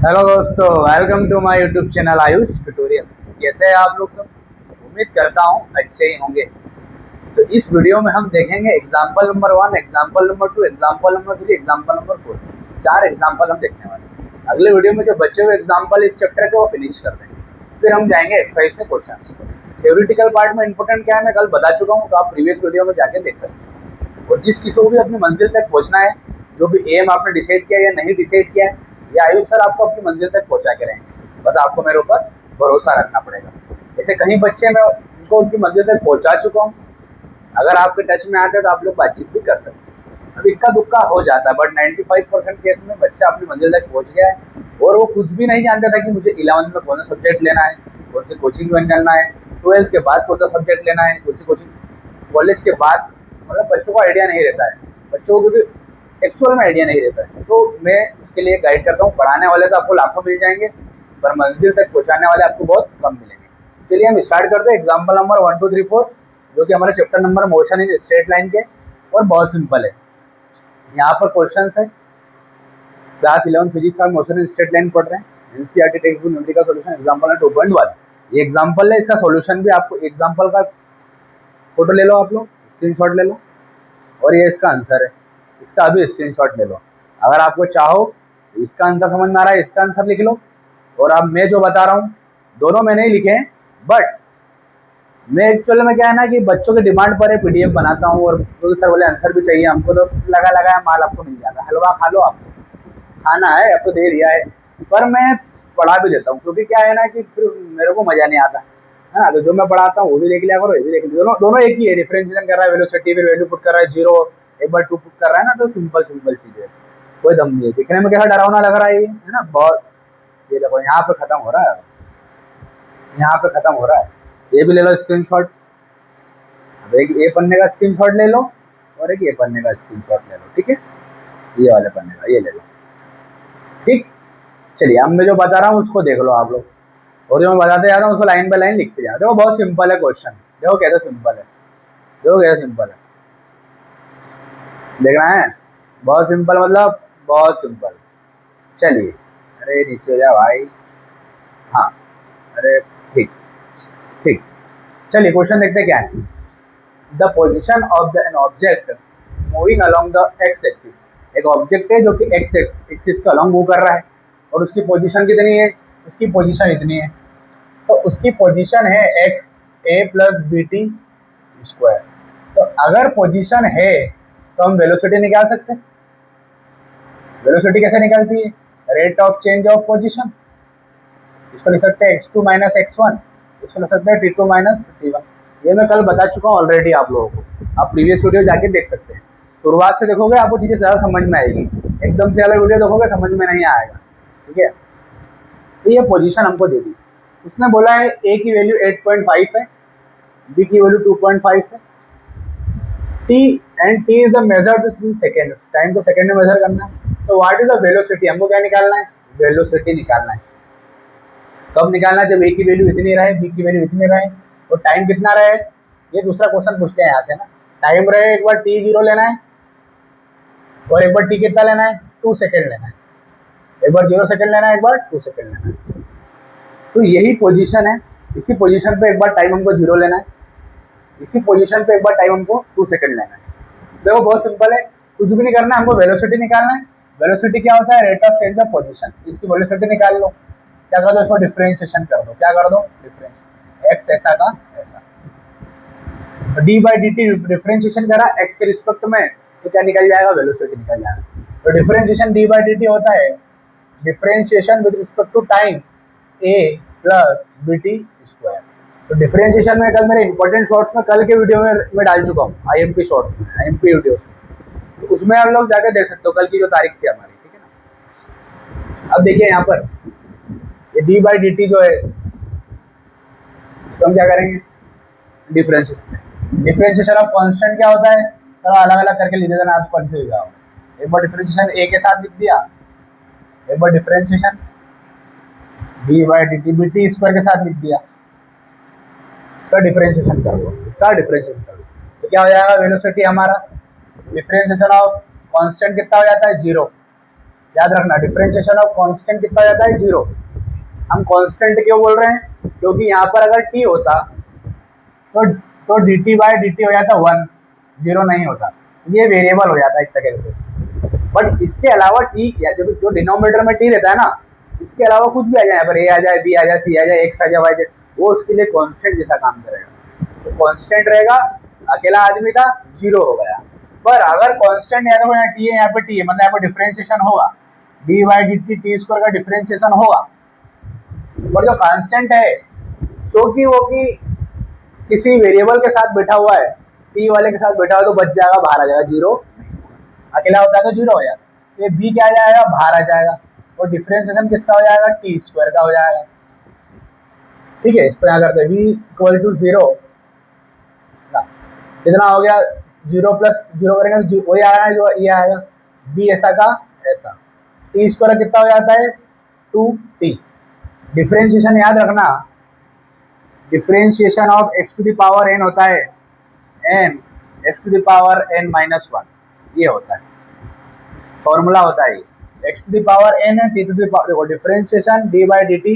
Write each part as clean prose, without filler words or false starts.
Hello दोस्तों, welcome to my YouTube channel Ayush tutorial. कैसे हैं आप लोग सब? उम्मीद करता हूँ अच्छे ही होंगे। तो इस वीडियो में हम देखेंगे example number 1, example number 2, example number 3, example number 4। 4 example हम देखने वाले हैं। अगले वीडियो में जो बचे हुए एग्जाम्पल इस चैप्टर के वो फिनिश कर देंगे। फिर हम जाएंगे एक्सरसाइज से क्वेश्चन। थ्योरेटिकल पार्ट में इंपॉर्टेंट क्या है मैं कल बता चुका हूँ, तो आप प्रीवियस वीडियो में जाके देख सकते हैं। और जिस किसी को भी अपनी मंजिल तक पहुँचना है, जो भी एम आपने डिसाइड किया या नहीं डिसाइड किया है, या आयुष सर आपको अपनी मंजिल तक पहुंचा के रहेंगे। बस आपको मेरे ऊपर भरोसा रखना पड़ेगा। जैसे कहीं बच्चे मैं उनको उनकी मंजिल तक पहुंचा चुका हूँ, अगर आपके टच में आते हैं तो आप लोग बातचीत भी कर सकते हैं। अब इक्का दुक्का हो जाता है, बट 95% केस में बच्चा अपनी मंजिल तक पहुंच गया है और वो कुछ भी नहीं जानता था कि मुझे 11th में कौन सा सब्जेक्ट लेना है, कौन सी कोचिंग ज्वाइन करना है, 12th के बाद कौन सा सब्जेक्ट लेना है, कौन सी कोचिंग, कॉलेज के बाद। मतलब बच्चों को आइडिया नहीं रहता है, बच्चों को क्योंकि एक्चुअल में आइडिया नहीं रहता है। तो मैं उसके लिए गाइड करता हूँ। पढ़ाने वाले तो आपको लाखों मिल जाएंगे, पर मंजिल तक पहुँचाने वाले आपको बहुत कम मिलेंगे। चलिए हम स्टार्ट करते हैं एग्जाम्पल नंबर 1, 2, 3, 4, जो कि हमारा chapter number motion in straight line के, और बहुत सिंपल है। यहाँ पर क्वेश्चन है, क्लास 11 फिजिक्स का मोशन इन स्ट्रेट लाइन पढ़ रहे हैं, एनसीईआरटी टेक्स्ट बुक यूनिट का सोल्यूशन एग्जाम्पल है 2.1। ये एग्जाम्पल है, इसका सोल्यूशन भी आपको एग्जाम्पल का फोटो ले लो, आप लोग स्क्रीनशॉट ले लो, और ये इसका आंसर है, इसका अभी स्क्रीनशॉट ले लो। अगर आपको चाहो इसका आंसर समझ में आ रहा है, इसका आंसर लिख लो। और अब मैं जो बता रहा हूँ दोनों मैंने ही लिखे हैं, बट मैं एक्चुअल में क्या है ना कि बच्चों की डिमांड पर पीडीएफ बनाता हूँ, और क्योंकि सर बोले आंसर भी चाहिए हमको, तो लगा लगाया माल आपको मिल जाएगा। हलवा खा लो, आपको खाना है, आपको दे दिया है, पर मैं पढ़ा भी देता हूँ, क्योंकि क्या है ना कि फिर मेरे को मजा नहीं आता है ना। तो जो मैं पढ़ाता हूँ वो भी देख लिया करो, ये भी देख लिया। दोनों दोनों एक ही है, डिफरेंशिएशन कर रहा है वेलोसिटी, फिर वैल्यू पुट कर रहा है 0, एक बार 2 पुट कर रहा है ना। तो सिंपल सिंपल चीज है, कोई दम नहीं है। दिखने में कैसा डरावना लग रहा है ये, है ना बहुत। ये देखो यहाँ पे खत्म हो रहा है, यहाँ पे खत्म हो रहा है। ये भी ले लो स्क्रीनशॉट। अब एक ए पन्ने का स्क्रीनशॉट ले लो और एक ए पन्ने का स्क्रीनशॉट ले लो, ठीक है। ये वाले पन्ने का ये ले लो, ठीक। चलिए अब मैं जो बता रहा हूँ उसको देख लो आप लोग, और जो मैं बताते जा रहा हूँ उसको लाइन बाय लाइन लिखते जाओ। देखो बहुत सिंपल है क्वेश्चन, देखो कैसे सिंपल है, देखो कैसे सिंपल है, देख रहे हैं। बहुत सिंपल, मतलब बहुत सिंपल। चलिए, अरे नीचे हो जा भाई, हाँ, अरे ठीक ठीक। चलिए क्वेश्चन देखते क्या है। The position of an object moving along the x axis. एक ऑब्जेक्ट है जो कि एक्स एक्सिस का अलॉन्ग मूव कर रहा है, और उसकी पोजीशन कितनी है, उसकी पोजीशन इतनी है। तो उसकी पोजीशन है एक्स ए प्लस बी टी स्क्वायर। तो अगर पोजीशन है तो हम वेलोसिटी निकाल सकते हैं। वेलोसिटी कैसे निकलती है? Rate of change of position. इसको लिख सकते हैं x2 माइनस x1, इसको लिख सकते हैं t2 माइनस t1। ये मैं कल बता चुका हूँ ऑलरेडी आप लोगों को, आप प्रीवियस वीडियो जाके देख सकते हैं। शुरुआत से देखोगे आपको चीज़ें ज़्यादा समझ में आएगी, एकदम से अलग वीडियो देखोगे समझ में नहीं आएगा, ठीक है। तो ये पोजीशन हमको दे दी, उसने बोला है a की वैल्यू 8.5 है, b की वैल्यू 2.5 है, t and t is the measure in second, time को सेकेंड में मेजर करना है। तो व्हाट इज द वेलोसिटी, हमको क्या निकालना है, वेलोसिटी निकालना है। कब निकालना है? जब a की वैल्यू इतनी रहे, b की वैल्यू इतनी रहे, और टाइम कितना रहे। ये दूसरा क्वेश्चन पूछते हैं यहाँ से ना, टाइम रहे एक बार t0 लेना है, और एक बार t कितना लेना है, 2 सेकेंड लेना है। एक बार 0 सेकेंड लेना है, एक बार 2 सेकेंड लेना है। तो यही पोजीशन है, इसी पोजीशन पे एक बार टाइम हमको 0 लेना है, इसी पोजीशन पे एक बार टाइम हमको 2 सेकेंड लेना है। देखो बहुत सिंपल है, कुछ भी नहीं करना, हमको वेलोसिटी निकालना है। वेलोसिटी क्या होता है? Rate of change of position. इसकी वेलोसिटी निकाल लो, क्या कर दो, इसको डिफरेंशिएशन कर दो। क्या कर दो? डिफरेंशिएशन, एक्स ऐसा का ऐसा, d by d t differentiation करा एक्स के रिस्पेक्ट में, तो क्या निकल जाएगा? वेलोसिटी निकल जाएगा। तो differentiation d by d t होता है differentiation with respect to time a plus b t square. तो डिफरेंशिएशन में कल मेरे इंपॉर्टेंट शॉर्ट्स में कल के वीडियो में मैं डाल चुका हूँ, आईएमपी शॉर्ट्स में, आईएमपी वीडियोस में, तो उसमें आप लोग जाकर देख सकते हो कल की जो तारीख थी हमारी, ठीक है ना। अब देखिए यहाँ पर ये डी बाई डी टी जो है, तो हम क्या करेंगे? डिफरेंशिएशन। डिफरेंशिएशन ऑफ कांस्टेंट क्या होता है? तो अलग अलग करके लिख देना, आप कंफ्यूज जाओ। एक बार डिफरेंशिएशन ए के साथ लिख दिया, एक बार differentiation d by d t b t square के साथ लिख दिया। इसका डिफरेंशिएशन कर दो, इसका डिफरेंशिएशन कर दो, तो क्या हो जाएगा? वेलोसिटी हमारा डिफरेंशिएशन ऑफ कांस्टेंट कितना हो जाता है? 0। याद रखना डिफरेंशिएशन ऑफ कांस्टेंट कितना हो जाता है 0। हम कांस्टेंट क्यों बोल रहे हैं, क्योंकि यहाँ पर अगर t होता तो dt बाय dt हो जाता 1, 0 नहीं होता, ये वेरिएबल हो जाता है इस तरह से। बट इसके अलावा t जो डिनोमिनेटर में t रहता है ना, इसके अलावा कुछ भी आ जाए, यहाँ पर a आ जाए, b आ जाए, c आ जाए, x आ जाए, y आ जाए, वो उसके लिए कांस्टेंट जैसा काम करेगा। तो कांस्टेंट रहेगा, अकेला आदमी था 0 हो गया। पर अगर कांस्टेंट यहाँ देखो, यहाँ t है, यहाँ पे t है, मतलब यहाँ पर डिफरेंशिएशन होगा, dy dt t स्क्वायर का डिफरेंशिएशन होगा। और जो कांस्टेंट है क्योंकि वो कि किसी वेरिएबल के साथ बैठा हुआ है, t वाले के साथ बैठा हुआ, तो बच जाएगा, बाहर आ जाएगा 0। अकेला होता है तो 0 हो जाएगा, ये b क्या आ जाएगा, बाहर आ जाएगा। और डिफरेंशिएशन किसका हो जाएगा, t स्क्वायर का हो जाएगा। ठीक है, इसको यहाँ करते हैं v इक्वल टू 0, कितना हो गया 0 प्लस 0 करेंगे वही आ रहा है जो ये आएगा, b ऐसा का ऐसा, t स्क्वायर कितना हो जाता है 2t। डिफरेंशिएशन याद रखना, differentiation of x to the power n होता है n x to the power n minus 1, ये होता है फॉर्मूला होता है। x to the power n है, t टू द पावर, देखो differentiation d by d t,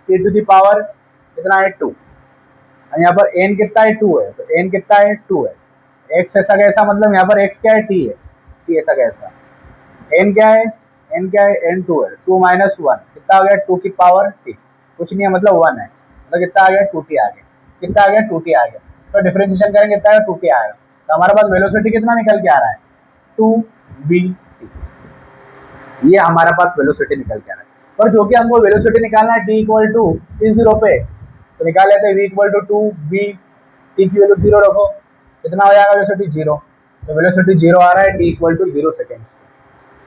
t to the power कितना है 2, यहाँ पर n कितना है 2 है, तो n कितना है 2 है। x ऐसा कैसा, मतलब यहाँ पर x क्या है t है, t ऐसा कैसा, n क्या है, n क्या है n 2 है, 2 माइनस 1 कितना हो गया 2 की पावर t, कुछ नहीं है मतलब 1 है, मतलब कितना आ गया 2t आ गया, कितना आ गया 2t आ गया। तो डिफरेंशिएशन करेंगे कितना है 2t आएगा, तो हमारे पास वेलोसिटी कितना निकल के आ रहा है 2bt, ये हमारे पास वेलोसिटी निकल के आ रहा है। पर जो कि हमको वेलोसिटी निकालना है t इक्वल टू t0 पे, तो निकाल लेते हैं v equal to 2b, t की वैल्यू 0 रखो, कितना हो जाएगा वेलोसिटी 0, तो वेलोसिटी 0 आ रहा है t इक्वल टू 0 सेकेंड्स।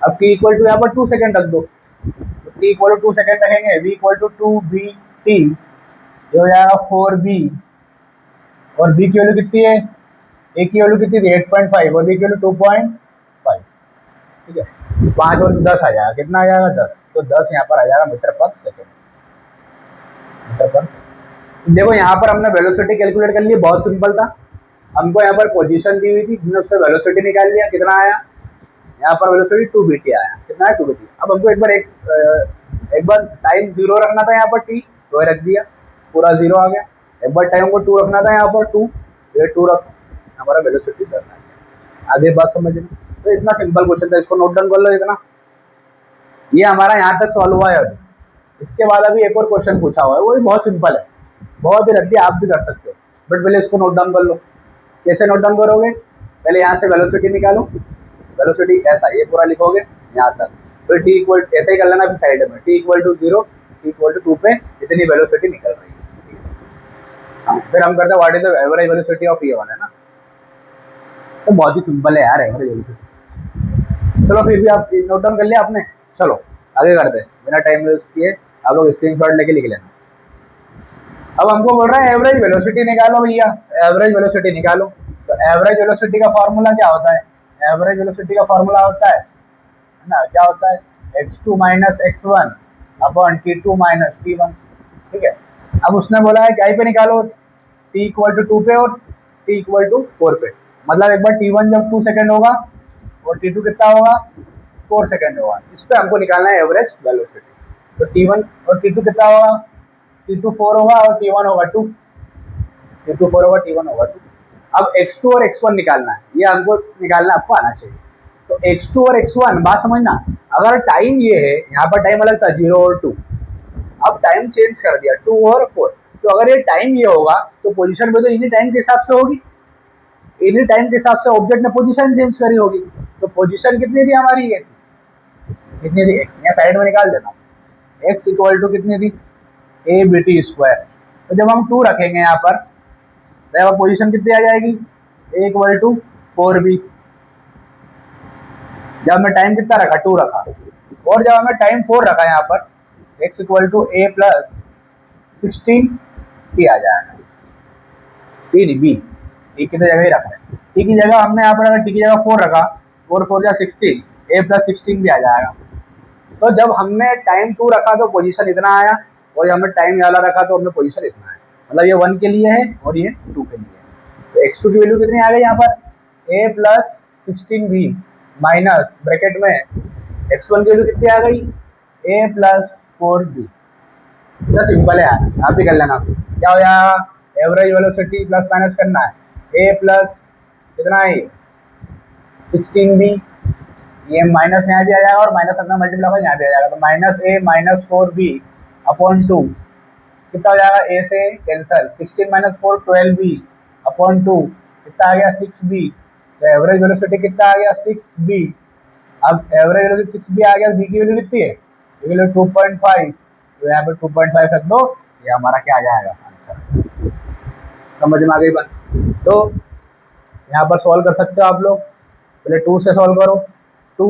अब t इक्वल टू यहाँ पर 2 सेकेंड रख दो, तो t इक्वल टू 2 सेकेंड रखेंगे, v इक्वल टू 2bt, ये हो जाएगा 4b, और b की वैल्यू कितनी है, a की वैल्यू कितनी थी 8.5 और b की वैल्यू 2.5, ठीक है, 5 और 10 आ जाएगा, कितना आ जाएगा 10, तो 10 यहाँ पर आ जाएगा मीटर पर सेकेंड, मीटर पर। देखो यहाँ पर हमने वेलोसिटी कैलकुलेट कर ली, बहुत सिंपल था, हमको यहाँ पर पोजीशन दी हुई थी, हमने उससे वेलोसिटी निकाल लिया, कितना आया, यहाँ पर वेलोसिटी 2bt आया, कितना है 2bt। अब हमको एक बार टाइम 0 रखना था यहाँ पर t, तो रख दिया, पूरा 0 आ गया। एक बार टाइम को 2 रखना था यहाँ पर 2, ये 2 रख, हमारा वेलोसिटी 10 आ गया। आगे बात समझ लो, तो इतना सिंपल क्वेश्चन था, इसको नोट डाउन कर लो इतना, ये हमारा यहाँ तक सॉल्व हुआ है। अभी इसके बाद अभी एक और क्वेश्चन पूछा हुआ है, वो भी बहुत सिंपल है, बहुत ही रद्दी, आप भी कर सकते हो, बट पहले इसको नोट डाउन कर लो। कैसे नोट डाउन करोगे, पहले यहाँ से वेलोसिटी निकालो, वेलोसिटी ऐसा ये पूरा लिखोगे यहाँ तक, फिर t इक्वल ऐसे ही कर लेना, फिर साइड में t equal to 0, t equal to 2 पे इतनी वेलोसिटी निकल रही है। फिर हम करते हैं what is the average velocity of ये वाला, है ना, तो बहुत ही सिंपल है यार एवरेज वेलोसिटी। चलो फिर भी आप नोट डाउन कर लिया आपने, चलो आगे करते हैं, बिना टाइम वेस्ट किए आप लोग स्क्रीनशॉट लेके लिख लेना। अब हमको बोल रहा है एवरेज वेलोसिटी निकालो भैया, एवरेज वेलोसिटी निकालो। तो एवरेज वेलोसिटी का फॉर्मूला क्या होता है, एवरेज वेलोसिटी का फॉर्मूला होता है ना, क्या होता है x2 minus x1 upon t2 minus t1, ठीक है। अब उसने बोला है क्या पे निकालो, t इक्वल टू 2 पे और t इक्वल टू 4 पे, मतलब एक बार t1 जब 2 सेकेंड होगा और t2 कितना होगा 4 सेकेंड होगा, इस पर हमको निकालना है एवरेज वेलोसिटी। तो t1 और t2 कितना होगा, t2 4 होगा और t1 होगा 2, t2 4 होगा t1 होगा 2। अब x2 और x1 निकालना है, ये हमको निकालना आपको आना चाहिए। तो x2 और x1 बात समझना, अगर टाइम ये है, यहाँ पर टाइम अलग था 0 और 2, अब टाइम चेंज कर दिया 2 और 4, तो अगर ये टाइम ये होगा तो पोजीशन भी तो इन्हीं टाइम के हिसाब से होगी, इन्हीं टाइम के हिसाब से ऑब्जेक्ट ने पोजीशन चेंज करी होगी। तो पोजीशन कितनी थी हमारी, ये कितनी थी x, यहाँ साइड में निकाल देता हूँ, x इक्वल टू कितनी थी a/bt स्क्वायर। तो जब हम 2 रखेंगे यहाँ पर, तो पोजीशन कितनी आ जाएगी a इक्वल टू 4b। जब हमने टाइम कितना रखा 2 रखा, और जब हमने टाइम 4 रखा यहाँ पर x equal to a plus 16t आ जाएगा, t नहीं b, t की जगह ही रखा है, t की जगह हमने यहाँ पर अगर t की जगह 4 रखा, 4 4 या 16, a प्लस 16 भी आ जाएगा। तो जब हमने टाइम 2 रखा तो पोजीशन इतना आया, और जब हमने टाइम वाला रखा तो हमने पोजीशन इतना है, मतलब ये 1 के लिए है और ये 2 के लिए है। तो x2 की वैल्यू कितनी आ गई यहाँ पर a plus 16b minus bracket में x1 की वैल्यू कितनी आ गई, a प्लस 4b। तो सिंपल है यार, आप भी कर लेना। क्या हो जाएगा, एवरेज वेलोसिटी प्लस माइनस करना है, a प्लस कितना है 16b, ये माइनस यहाँ भी आ जाएगा और माइनस अपना मल्टीप्लाई यहाँ भी आ जाएगा, तो minus a minus 4b upon 2 कितना हो जाएगा, a से कैंसल, 16 माइनस 4 12b अपॉन 2 कितना आ गया 6b। तो एवरेज वेलोसिटी कितना आ गया 6b। अब एवरेज वेलोसिटी 6b आ गया, b की वैल्यू कितनी है, b की वैल्यू 2.5, तो यहाँ पे 2.5 रख दो, ये हमारा क्या आ जाएगा आंसर। समझ में आ गई बात। तो यहाँ पर सॉल्व कर सकते हो आप लोग, पहले 2 से सॉल्व करो, 2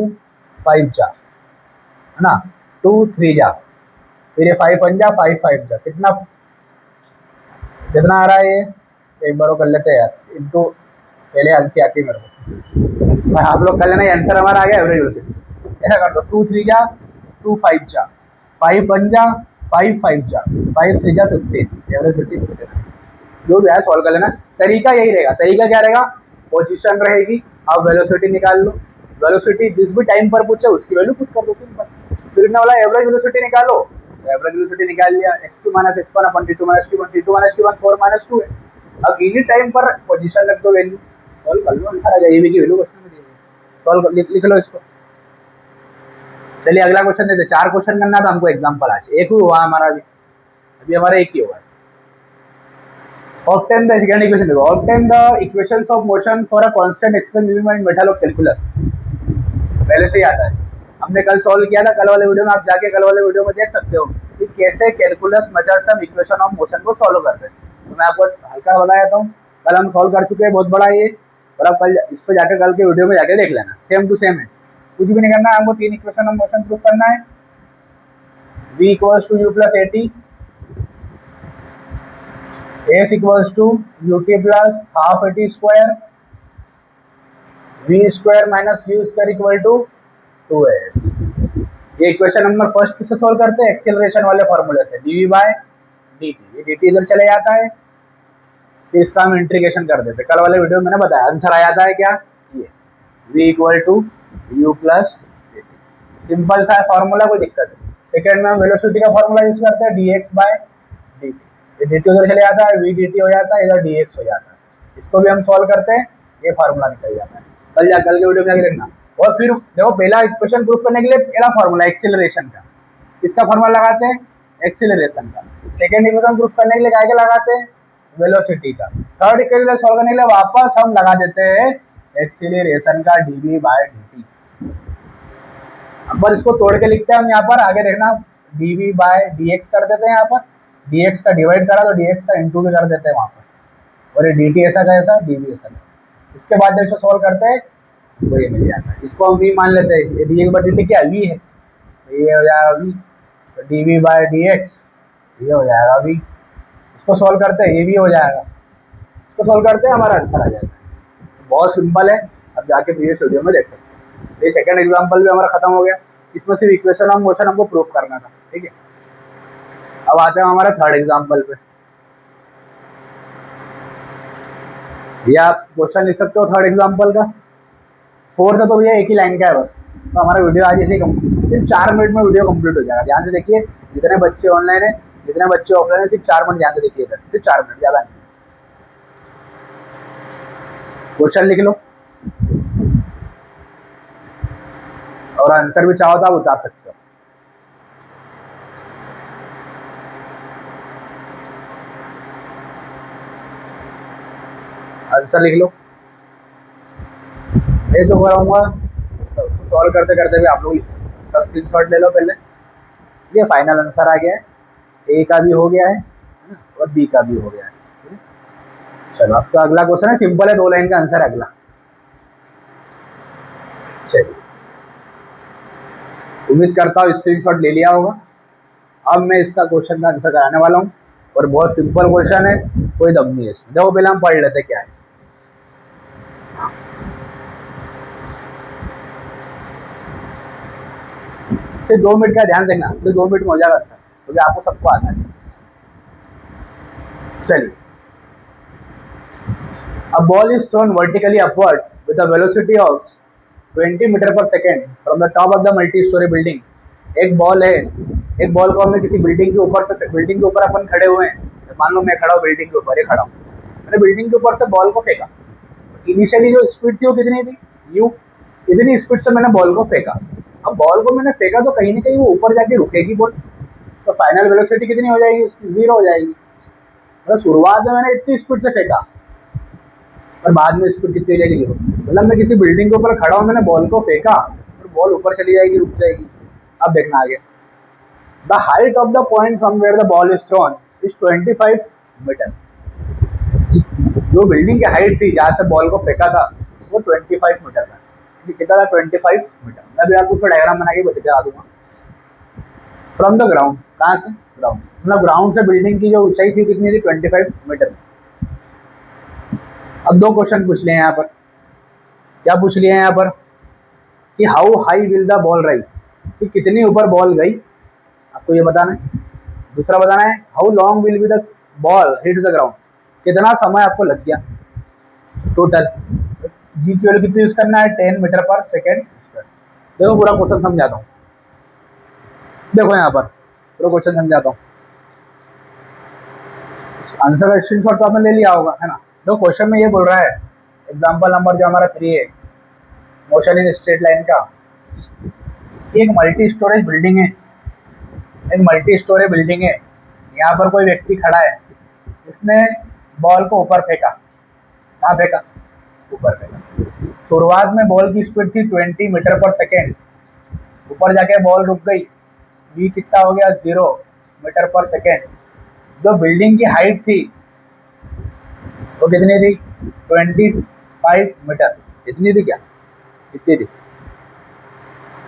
5 जा है ना, 2 3 जा, फिर ये 5 1 जा, 5 5 जा, कितना कितना आ रहा है ये, एक बार वो कर लेते हैं यार, इनटू पहले आंसर आती है मेरे को, और आप लोग कर लेना, आंसर हमारा आ गया एवरेज वेलोसिटी। ऐसा कर दो, 2 3 जा, 2 5 जा, 5 1 जा, 5 5 जा, 5 3 जा 15, एवरेज वेलोसिटी जो भी है सॉल्व कर लेना। तरीका यही रहेगा, तरीका क्या रहेगा, पोजीशन रहेगी, आप वेलोसिटी निकाल लो, वेलोसिटी जिस भी टाइम पर पूछे उसकी वैल्यू पुट कर दो, सिंपल। फिर ना बोला एवरेज वेलोसिटी निकालो, तो एवरेज वेलोसिटी निकाल लिया, x2 माइनस x1 अपन t2 minus t1, t2 minus t1 4 minus 2 है। अब इन्हीं टाइम पर पोजीशन रख दो, वैल्यू सॉल्व कर लो, आंसर आ जाएगी की वैल्यू क्वेश्चन में दी है, सॉल्व कर लिख लो इसको। चलिए अगला क्वेश्चन देते, 4 क्वेश्चन करना था हमको एग्जाम्पल आज, एक ही हुआ हमारा अभी हमारा एक ही हुआ है। Obtain the second equation देखो, obtain the equations of motion for a constant x1 in method of calculus, पहले से ही आता है, हमने कल सॉल्व किया था, कल वाले वीडियो में आप जाके कल वाले वीडियो में देख सकते हो कि कैसे कैलकुलस मेथड से हम इक्वेशन ऑफ मोशन को सॉल्व करते हैं। तो मैं आपको हल्का बता देता हूँ, कल हम सॉल्व कर चुके हैं बहुत बड़ा ये, और आप कल इस पर जाकर कल के वीडियो में जाके देख लेना, सेम टू सेम है, कुछ भी नहीं करना है, हमको 3 इक्वेशन ऑफ मोशन प्रूव करना है। v equals to u plus at, s equals to ut plus half at square, v square minus u square equal to 2s। ये इक्वेशन नंबर फर्स्ट किससे सॉल्व करते हैं, एक्सेलरेशन वाले फॉर्मूले से, dv by dt, ये dt इधर चले जाता है, फिर इसका हम इंटीग्रेशन कर देते हैं, कल वाले वीडियो में मैंने बताया, आंसर आ जाता है क्या, ये v equal to u plus dt, simple सा फॉर्मूला, कोई दिक्कत नहीं। सेकेंड में हम वेलोसिटी का फॉर्मूला यूज करते हैं, dx बाय dt, ये dt उधर चले जाता है, v dt हो जाता है, इधर dx हो जाता है, इसको भी हम सॉल्व करते हैं, ये फार्मूला निकल जाता है। कल के वीडियो में आगे देखना। और फिर देखो पहला इक्वेशन प्रूफ करने के लिए पहला फार्मूला एक्सीलरेशन का, किसका फार्मूला लगाते हैं, एक्सीलरेशन का। सेकेंड इक्वेशन प्रूफ करने के लिए क्या लगाते हैं, वेलोसिटी का। थर्ड इक्वेशन सॉल्व करने के लिए वापस हम लगा देते हैं एक्सीलरेशन का, dv बाय dt। पर इसको तोड़ के लिखते हैं हम यहाँ पर, आगे देखना, dv बाय dx कर देते हैं, यहाँ पर dx का डिवाइड करा तो dx का इंटू भी कर देते हैं वहाँ पर, और ये dt ऐसा का ऐसा, dv ऐसा का। इसके बाद जब इसको सॉल्व करते हैं तो ये मिल जाता है, इसको हम v मान लेते हैं, ये dx बाय dt क्या v है, तो ये हो जाएगा v, तो dv बाय dx ये हो जाएगा v। इसको सॉल्व करते हैं, ये भी हो जाएगा, इसको सॉल्व करते हैं, हमारा आंसर आ जाएगा। बहुत सिंपल है, अब जाके प्रीवियस वीडियो में देख सकते हैं। ये सेकंड एग्जांपल भी हमारा खत्म हो गया, इसमें सिर्फ इक्वेशन ऑफ मोशन हमको प्रूफ करना था, ठीक है। अब आते हैं हमारा थर्ड एग्जांपल पे, ये आप क्वेश्चन लिख सकते हो थर्ड एग्जांपल का। फोर्थ तो भैया एक ही लाइन का है बस, तो हमारा वीडियो आज ऐसे सिर्फ 4 मिनट में वीडियो कंप्लीट हो जाएगा। ध्यान से देखिए, जितने बच्चे ऑनलाइन है जितने बच्चे ऑफलाइन है, सिर्फ 4 मिनट ध्यान से देखिए, इधर सिर्फ 4 मिनट, ज़्यादा नहीं। क्वेश्चन लिख लो और आंसर भी चाहो तो आप उतार सकते हो। आंसर लिख लो, मैं जो कराऊंगा उसको सॉल्व करते करते भी आप लोग इसका स्क्रीनशॉट ले लो पहले। ये फाइनल आंसर आ गया है, ए का भी हो गया है ना, और बी का भी हो गया है, ठीक है। चलो अब तो अगला क्वेश्चन है, सिंपल है, 2 लाइन का आंसर है अगला। चलिए, उम्मीद करता हूँ स्क्रीनशॉट ले लिया होगा। अब मैं इसका क्वेश्चन का आंसर कराने वाला हूँ, और बहुत सिंपल क्वेश्चन है, कोई दम नहीं है इसमें। देखो पहले हम पढ़ लेते क्या है। सिर्फ 2 मिनट का ध्यान देना, सिर्फ 2 मिनट में हो जाएगा अच्छा, क्योंकि आपको सबको आता है। चलिए, a ball is thrown vertically upward with a velocity of 20 metre पर second from the top of the multi storey building. एक बॉल है, एक बॉल को हमने किसी बिल्डिंग के ऊपर से, बिल्डिंग के ऊपर अपन खड़े हुए हैं, मान लो मैं खड़ा हूँ बिल्डिंग के ऊपर, ये खड़ा हूँ, मैंने बिल्डिंग के ऊपर से बॉल को फेंका। इनिशियली जो स्पीड थी वो कितनी थी, यू, इतनी स्पीड से मैंने बॉल को फेंका। अब बॉल को मैंने फेंका तो कहीं ना कहीं वो ऊपर जाके रुकेगी बॉल, तो फाइनल वेलोसिटी कितनी हो जाएगी उसकी, 0 हो जाएगी। मतलब शुरुआत में मैंने इतनी स्पीड से फेंका और बाद में स्पीड कितनी हो जाएगी, 0। मतलब मैं किसी बिल्डिंग के ऊपर खड़ा हूँ, मैंने बॉल को फेंका और बॉल ऊपर चली जाएगी, रुक जाएगी। अब देखना आगे, the height of the point from where the ball is thrown is 25 metre. जो बिल्डिंग की हाइट थी जहाँ से बॉल को फेंका था वो 25 मीटर था। कितना था, 25 मीटर। मैं भी आपको डायग्राम बना के बता दूंगा। फ्रॉम द ग्राउंड, कहाँ से, ग्राउंड, मतलब ग्राउंड से बिल्डिंग की जो ऊंचाई थी कितनी थी, 25 मीटर। अब दो क्वेश्चन पूछ लिए हैं यहाँ पर। क्या पूछ लिए हैं यहाँ पर कि how high will the ball rise, कि कितनी ऊपर बॉल गई, आपको ये बताना है। दूसरा बताना है how long will be the ball hit the ground, कितना समय आपको लग गया टोटल। जी की वैल्यू कितनी यूज करना है, 10 मीटर पर सेकेंड। देखो पूरा क्वेश्चन समझाता हूँ, देखो यहाँ पर पूरा क्वेश्चन समझाता हूँ। आंसर का स्क्रीनशॉट तो आपने ले लिया होगा, है ना। देखो क्वेश्चन में ये बोल रहा है, एग्जाम्पल नंबर जो हमारा 3 है, मोशन इन स्ट्रेट लाइन का। एक मल्टी स्टोरेज बिल्डिंग है, एक मल्टी स्टोरेज बिल्डिंग है, यहाँ पर कोई व्यक्ति खड़ा है, इसने बॉल को ऊपर फेंका। कहाँ फेंका, ऊपर फेंका। शुरुआत में बॉल की स्पीड थी 20 मीटर पर सेकेंड, ऊपर जाके बॉल रुक गई, वी कितना हो गया, 0 मीटर पर सेकेंड। जो बिल्डिंग की हाइट थी वो कितनी थी, 25 मीटर। इतनी थी क्या, कितनी थी,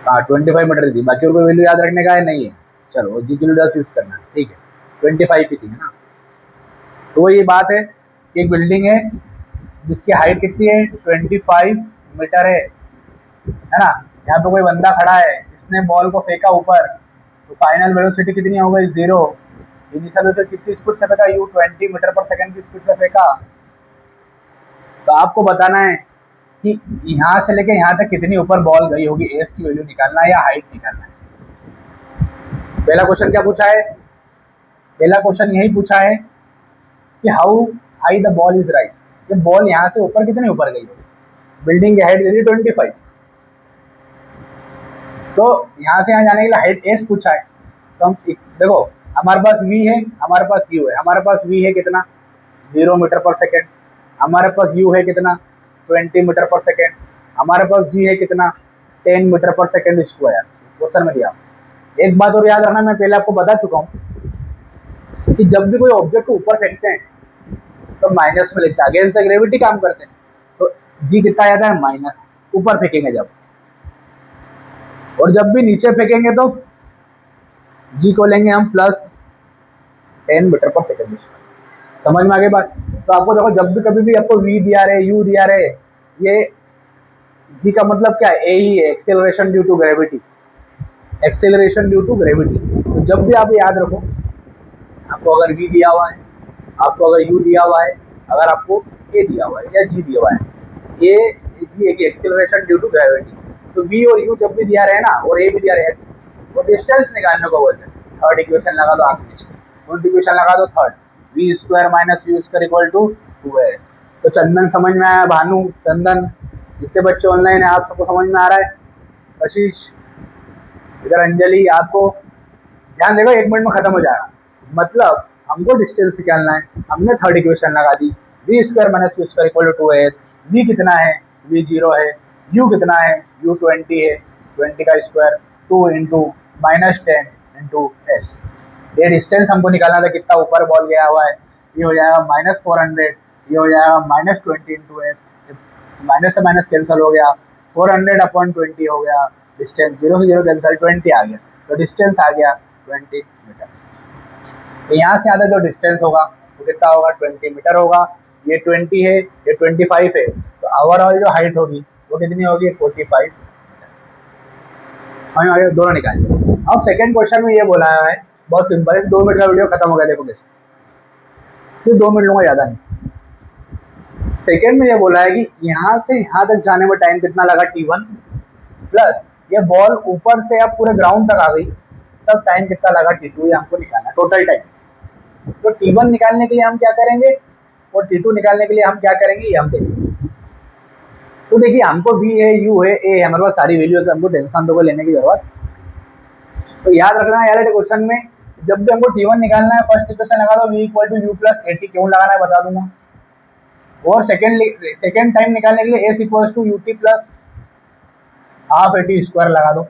हाँ 25 मीटर थी। बाकी और कोई वैल्यू याद रखने का है नहीं है, चलो जी की वैल्यू यूज करना है, ठीक है। 25 ही थी, है ना। तो वो ये बात है कि एक बिल्डिंग है जिसकी हाइट कितनी है, 25 मीटर है ना। यहाँ पे कोई बंदा खड़ा है, इसने बॉल को फेंका ऊपर, तो फाइनल वेलोसिटी कितनी हो गई, 0। इनिशियल वेलोसिटी कितनी स्पीड से फेंका, यू 20 मीटर पर सेकेंड की स्पीड से फेंका। तो आपको बताना है कि यहाँ से लेके यहाँ तक कितनी ऊपर बॉल गई होगी, एस की वैल्यू निकालना है या हाइट निकालना है। पहला क्वेश्चन क्या पूछा है, पहला क्वेश्चन यही पूछा है कि how high the ball is rise, ये बॉल यहाँ से ऊपर कितनी ऊपर गई होगी। बिल्डिंग की हाइट दे दी 25, तो यहाँ से यहाँ जाने के लिए हाइट एस पूछा है। तो हम देखो, हमारे पास v है, हमारे पास u है। हमारे पास v है कितना, 0 मीटर पर सेकेंड। हमारे पास u है कितना, 20 मीटर पर सेकेंड। हमारे पास g है कितना, 10 मीटर पर सेकेंड स्क्वायर। क्वेश्चन में दिया। एक बात और याद रखना, मैं पहले आपको बता चुका हूँ कि जब भी कोई ऑब्जेक्ट को ऊपर फेंकते हैं तो माइनस में लिखता है, अगेंस्ट द ग्रेविटी काम करते हैं, तो जी कितना आता है, माइनस, ऊपर फेंकेंगे जब। और जब भी नीचे फेंकेंगे तो जी को लेंगे हम +10 मीटर पर सेकेंड। समझ में आ गई बात। तो आपको देखो, जब भी कभी भी आपको वी दिया रहे, यू दिया रहे, ये जी का मतलब क्या है, ए ही है, acceleration due to gravity, acceleration due to gravity. तो जब भी आप याद रखो, आपको अगर वी दिया हुआ है, आपको अगर यू दिया हुआ है, अगर आपको ए दिया हुआ है या जी दिया हुआ है, ए जी है कि एक्सेलरेशन ड्यू टू ग्रेविटी, तो वी और यू जब भी दिया रहे ना और ए भी दिया रहे, वो डिस्टेंस निकालने को बोलते हैं। थर्ड इक्वेशन लगा दो आगे, कौन सी इक्वेशन लगा दो, third, v square minus u square equal to 2 है। तो चंदन समझ में आया, भानु, चंदन, जितने बच्चे ऑनलाइन है आप सबको समझ में आ रहा है। कशिश, इधर अंजलि, आपको ध्यान देगा, 1 मिनट में खत्म हो जाएगा। मतलब हमको डिस्टेंस निकालना है, हमने थर्ड इक्वेशन लगा दी, v square minus u square equal to 2s। V कितना है, वी 0 है। यू कितना है, यू 20 है, 20 का स्क्वायर 2 इंटू -10 इंटू एस। ये डिस्टेंस हमको निकालना था, कितना ऊपर बॉल गया हुआ है। ये हो जाएगा -400, ये हो जाएगा -20 इंटू एस, माइनस से माइनस कैंसिल हो गया, 400/20 हो गया। डिस्टेंस 0 से 0 कैंसिल, 20 आ गया, तो डिस्टेंस आ गया 20 मीटर। तो यहाँ से आधा जो डिस्टेंस होगा वो कितना होगा, 20 मीटर होगा। ये 20 है, ये 25 है, तो ओवरऑल जो हाइट होगी वो कितनी होगी, 45। हमें आगे दोनों निकालेंगे। अब सेकंड क्वेश्चन में ये बोला है, बहुत सिंपल है, 2 मिनट का वीडियो खत्म हो गया, देखो कैसे, सिर्फ 2 मिनट लूँगा, ज़्यादा नहीं। सेकंड में ये बोला है कि यहाँ से यहाँ तक जाने में टाइम कितना लगा, t1, प्लस ये बॉल ऊपर से अब पूरे ग्राउंड तक आ गई, तब टाइम कितना लगा T2, ये हमको निकालना है टोटल टाइम। तो T1 निकालने के लिए हम क्या करेंगे और T2 निकालने के लिए हम क्या करेंगे, ये हम देखेंगे। तो देखिए हमको V है, U है, A है, हमारे पास सारी वैल्यू है, तो हमको टेंशन तो लेने की जरूरत। तो याद रखना यार क्वेश्चन में जब भी हमको T1 निकालना है, फर्स्ट इक्वेशन लगा दो V equal to U plus AT, क्यों लगाना है बता दूंगा। और सेकेंड टाइम निकालने के लिए S equal to UT plus half AT square लगा दो।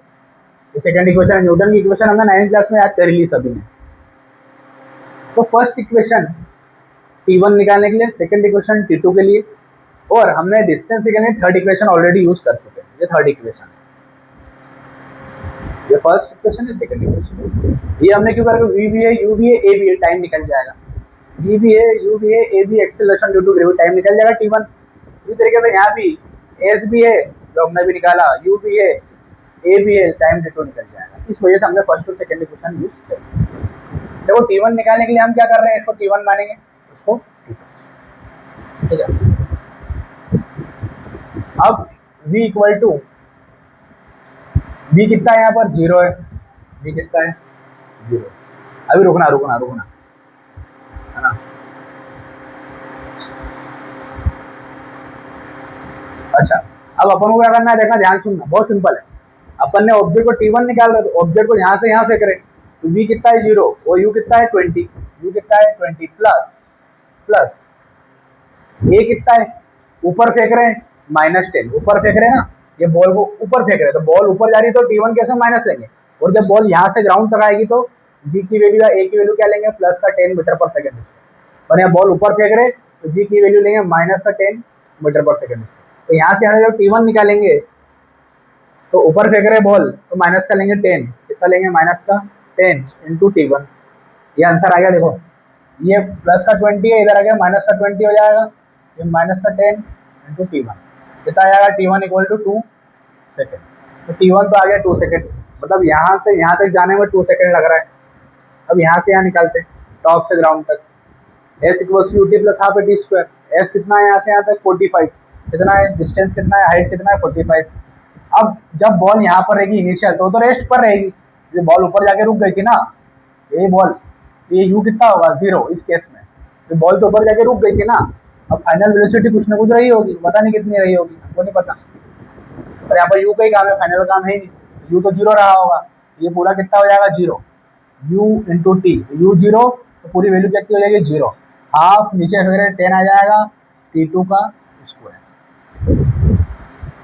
ये सेकेंड इक्वेशन है, न्यूटन की इक्वेशन हमने 9th क्लास में याद कर ली सभी ने। तो फर्स्ट इक्वेशन T1 निकालने के लिए, सेकेंड इक्वेशन T2 के लिए, और हमने डिस्टेंस निकालने के लिए थर्ड इक्वेशन ऑलरेडी यूज कर चुके हैं। ये थर्ड इक्वेशन, ये फर्स्ट इक्वेशन है, सेकंड इक्वेशन। ये हमने क्यों करा, V भी है, U भी है, A भी है, टाइम निकल जाएगा। V भी है, U भी है, A भी acceleration due to gravity, time निकल जाएगा T1। इसी तरीके से यहाँ भी S भी है जो हमने भी निकाला, U भी है, A भी है, टाइम T2 निकल जाएगा। इस वजह से हमने फर्स्ट और सेकंड इक्वेशन यूज किया। देखो T1 निकालने के लिए हम क्या कर रहे हैं, इसको T1 मानेंगे, इसको T2, ठीक है। अब V इक्वल टू, V कितना है यहाँ पर, 0 है। V कितना है, 0। अभी रुकना है ना। अच्छा, अब अपन को क्या करना है, देखना, ध्यान सुनना, बहुत सिंपल है। अपन ने ऑब्जेक्ट को T1 निकाल रहे, तो ऑब्जेक्ट को यहाँ से यहाँ फेंक रहे, तो V कितना है, 0, और U कितना है, 20। U कितना है, 20 प्लस A कितना है, ऊपर फेंक रहे हैं, -10, ऊपर फेंक रहे हैं ना, ये बॉल को ऊपर फेंक रहे हैं, तो बॉल ऊपर जा रही है तो T1 कैसे माइनस लेंगे, और जब बॉल यहाँ से ग्राउंड तक आएगी तो G की वैल्यू या A की वैल्यू क्या लेंगे, प्लस का 10 मीटर पर सेकेंड। और यहाँ बॉल ऊपर फेंक रहे तो G की वैल्यू लेंगे माइनस का 10 मीटर पर सेकेंड। तो यहाँ से जब T1 निकालेंगे तो ऊपर फेंक रहे बॉल, तो माइनस का लेंगे 10, कितना लेंगे, माइनस का 10 इंटू T1। ये आंसर आ गया। देखो ये प्लस का 20 है, इधर आ गया माइनस का 20 हो जाएगा, ये माइनस का 10 इंटू T1, कितना आ जाएगा, T1 इक्वल टू 2 सेकेंड। तो T1 तो आ गया 2 सेकेंड, मतलब यहाँ से यहाँ तक जाने में 2 सेकेंड लग रहा है। अब यहाँ से यहाँ निकालते हैं, टॉप से ग्राउंड तक, S equal to UT plus half AT square. S कितना है यहाँ से यहाँ तक, 45, कितना है, डिस्टेंस कितना है, हाइट कितना है, 45। अब जब बॉल यहाँ पर रहेगी इनिशियल, तो रेस्ट पर रहेगी, ये बॉल ऊपर जाके रुक गई थी ना, ये बॉल, ये U कितना होगा, 0 इस केस में, ये बॉल तो ऊपर जाके रुक गई थी ना। अब फाइनल वेलोसिटी कुछ ना कुछ रही होगी, पता नहीं कितनी रही होगी, हमको नहीं पता, और यहाँ पर U का ही काम है, फाइनल काम है ही नहीं, U तो 0 रहा होगा, ये पूरा कितना हो जाएगा, 0, U इंटू T, U 0, तो पूरी वैल्यू कितनी हो जाएगी, 0, हाफ, नीचे फिर 10 आ जाएगा T2 का स्क्वायर।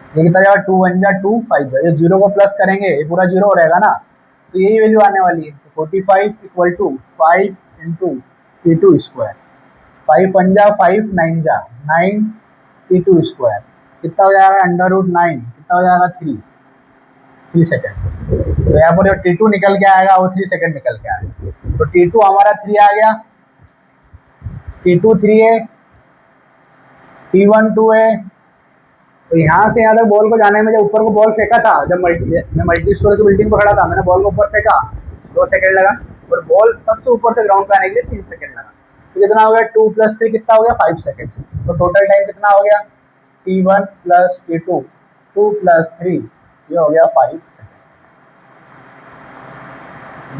ये कितना जाएगा, 2 1 जा 2 5 जा, ये 0 को प्लस करेंगे, ये पूरा 0 रहेगा ना, तो यही वैल्यू आने वाली है। 45 equal to 5 into T2 square, 5 1 जा 5 9 जा 9 T2 स्क्वायर, कितना हो जाएगा, √9, कितना हो जाएगा, 3 सेकेंड। तो यहाँ पर जो T2 निकल के आएगा वो 3 सेकेंड निकल के आएगा, तो T2 हमारा 3 आ गया, T2 3 है, T1 2 है। तो यहाँ से यहाँ तक बॉल को जाने में, जब ऊपर को बॉल फेंका था, जब मैं मल्टी स्टोरी की बिल्डिंग पर खड़ा था, मैंने बॉल को ऊपर फेंका, 2 सेकेंड लगा, और बॉल सबसे ऊपर से ग्राउंड पे आने के लिए 3 सेकेंड लगा। तो कितना हो गया, 2 + 3 कितना हो गया, 5 सेकेंड। तो टोटल टाइम कितना हो गया, T1 + T2, 2 + 3, ये हो गया 5 सेकेंड,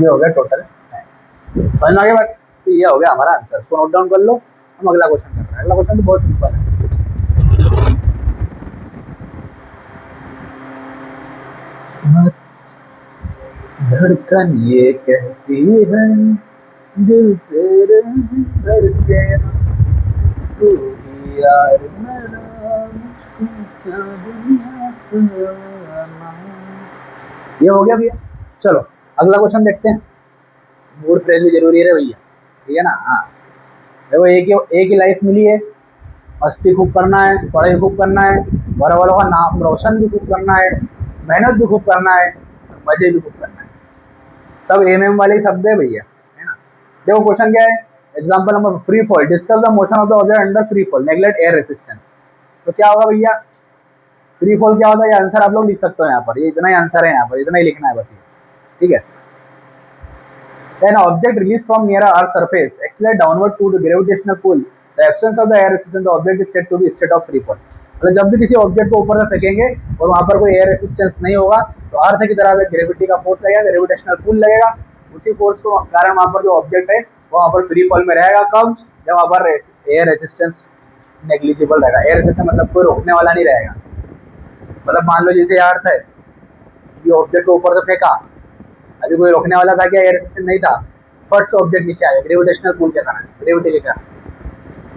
ये हो गया टोटल टाइम। समझ में आ गया बात। तो ये हो गया हमारा आंसर, इसको नोट डाउन कर लो। हम अगला क्वेश्चन कर रहे हैं। अगला क्वेश्चन तो बहुत सिंपल है। धड़कन ये कहती है दिल तेरे धड़के ना, तू ही यार मेरा, मुझको क्या दुनिया से आना। ये हो गया भैया। चलो अगला क्वेश्चन देखते हैं। मूड फ्रेश भी जरूरी है भैया, ठीक है ना। हाँ देखो, एक ही लाइफ मिली है, मस्ती खूब करना है, पढ़ाई खूब करना है, बड़ा वालों का नाम रोशन भी खूब करना है, मेहनत भी खूब करना है, मजे भी खूब करना है। सब एम वाले शब्द है भैया, है ना। देखो क्वेश्चन क्या है, example number, free fall, discuss the motion of the object under free fall, neglect air resistance. तो क्या होगा भैया, फ्री फॉल क्या होता है, ये आंसर आप लोग लिख सकते हो यहाँ पर, ये इतना ही आंसर है, यहाँ पर इतना ही लिखना है बस ये, ठीक है। Then object released from near a Earth's surface accelerate downward to the gravitational pull. The absence of the air resistance, the object is said to be state of free fall. मतलब जब भी किसी ऑब्जेक्ट को ऊपर से फेंकेंगे और वहाँ पर कोई एयर रेसिस्टेंस नहीं होगा तो अर्थ की तरफ एक ग्रेविटी का फोर्स लगेगा, ग्रेविटेशनल पुल लगेगा। उसी फोर्स को कारण वहाँ पर जो ऑब्जेक्ट है वो वहाँ पर फ्री फॉल में रहेगा। कब? जब वहाँ पर एयर रेसिस्टेंस नेग्लिजिबल रहेगा। एयर रेसिस्टेंस मतलब कोई रोकने वाला नहीं रहेगा। मतलब मान लो जैसे अर्थ है, ये ऑब्जेक्ट को ऊपर से फेंका, अभी कोई रोकने वाला था क्या? एयर रेसिस्टेंस नहीं था, फट से ऑब्जेक्ट नीचे आया ग्रेविटेशनल पुल के कारण, ग्रेविटी के कारण।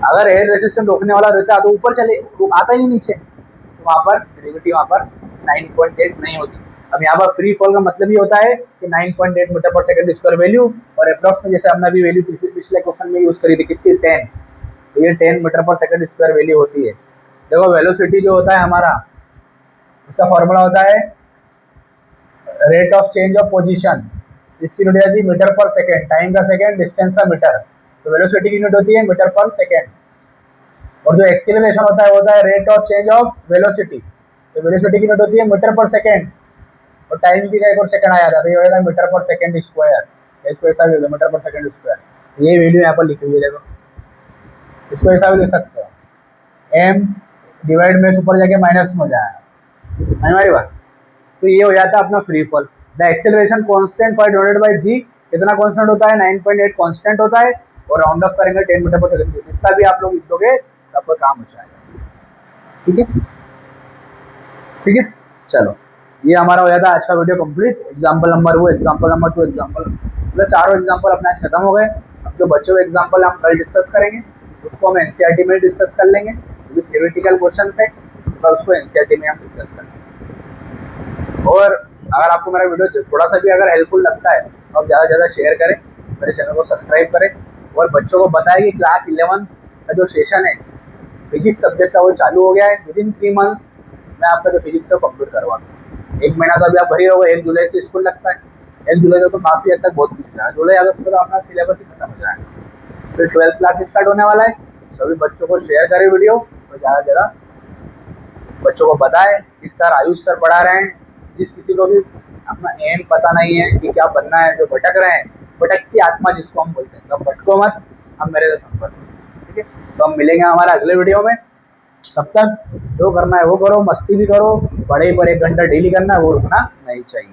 अगर एयर रेसिस्टेंस रोकने वाला रहता तो ऊपर चले, वो आता ही नहीं नीचे, तो वहाँ पर ग्रेविटी वहाँ पर 9.8 नहीं होती। अब यहाँ पर फ्री फॉल का मतलब ही होता है कि 9.8 मीटर पर सेकंड स्क्वायर वैल्यू, और अप्रॉक्स में जैसे हमने अभी वैल्यू पिछले क्वेश्चन में यूज करी थी कितनी, 10, तो ये 10 मीटर पर सेकंड स्क्वायर वैल्यू होती है। देखो वेलोसिटी जो होता है हमारा, उसका फॉर्मूला होता है rate of change of position, इसकी यूनिट आती है मीटर पर सेकंड, टाइम का सेकंड, डिस्टेंस का मीटर, तो वेलोसिटी की यूनिट होती है मीटर पर सेकंड। और जो एक्सीलरेशन होता है rate of change of velocity, तो वेलोसिटी की यूनिट होती है मीटर पर सेकंड, और टाइम की एक और सेकंड आ जाता है, तो ये होगा मीटर पर सेकंड स्क्वायर, इसको ऐसा भी होगा मीटर पर सेकंड स्क्वायर। ये वैल्यू यहाँ पर लिखी हुई है, देखो इसको ऐसा भी लिख सकते हो, एम डिवाइड में ऊपर जाके माइनस में हो जाएगा, हमारी बात। तो ये हो जाता है अपना free fall. The acceleration constant for divided by g, कितना कांस्टेंट होता है? 9.8 कांस्टेंट होता है, और राउंड ऑफ करेंगे 10 मीटर पर सेकंड। जितना भी आप लोग लिख दोगे आपका काम हो जाएगा। ठीक है, ठीक है, चलो ये हमारा हो जाता है आज का video complete. Example number 1, example number 2, example, मतलब चारों एग्जाम्पल अपने आज खत्म हो गए। अब जो बच्चों के एग्जाम्पल हम कल डिस्कस करेंगे उसको हम एनसीईआरटी में डिस्कस कर लेंगे, जो थियोरेटिकल क्वेश्चन है तो उसको एनसीईआरटी में हम डिस्कस कर लेंगे। और अगर आपको मेरा वीडियो थोड़ा सा भी अगर हेल्पफुल लगता है तो आप ज़्यादा से ज़्यादा शेयर करें, मेरे चैनल को सब्सक्राइब करें, और बच्चों को बताएं कि क्लास 11 का जो सेशन है फिजिक्स सब्जेक्ट का वो चालू हो गया है। विदिन 3 मंथ्स मैं आपका जो फिजिक्स है कंप्लीट करवा दूँ। 1 महीना तो अभी आप भरी रहोगे, 1 जुलाई से स्कूल लगता है, 1 जुलाई तक तो काफ़ी हद तक बहुत कुछ है, जुलाई अगस्त में तो अपना सिलेबस ही खत्म हो जाएगा। फिर 12th क्लास स्टार्ट होने वाला है। सभी बच्चों को शेयर करें वीडियो, और ज़्यादा से ज़्यादा बच्चों को बताएं कि सर आयुष सर पढ़ा रहे हैं। जिस किसी को भी अपना एम पता नहीं है कि क्या बनना है, जो भटक रहे हैं, भटकती आत्मा जिसको हम बोलते हैं, तो भटको मत, हम मेरे से संपर्क करो। ठीक है, तो हम मिलेंगे हमारे अगले वीडियो में। तब तक जो करना है वो करो, मस्ती भी करो, पढ़ाई पर 1 घंटा डेली करना है, वो रुकना नहीं चाहिए।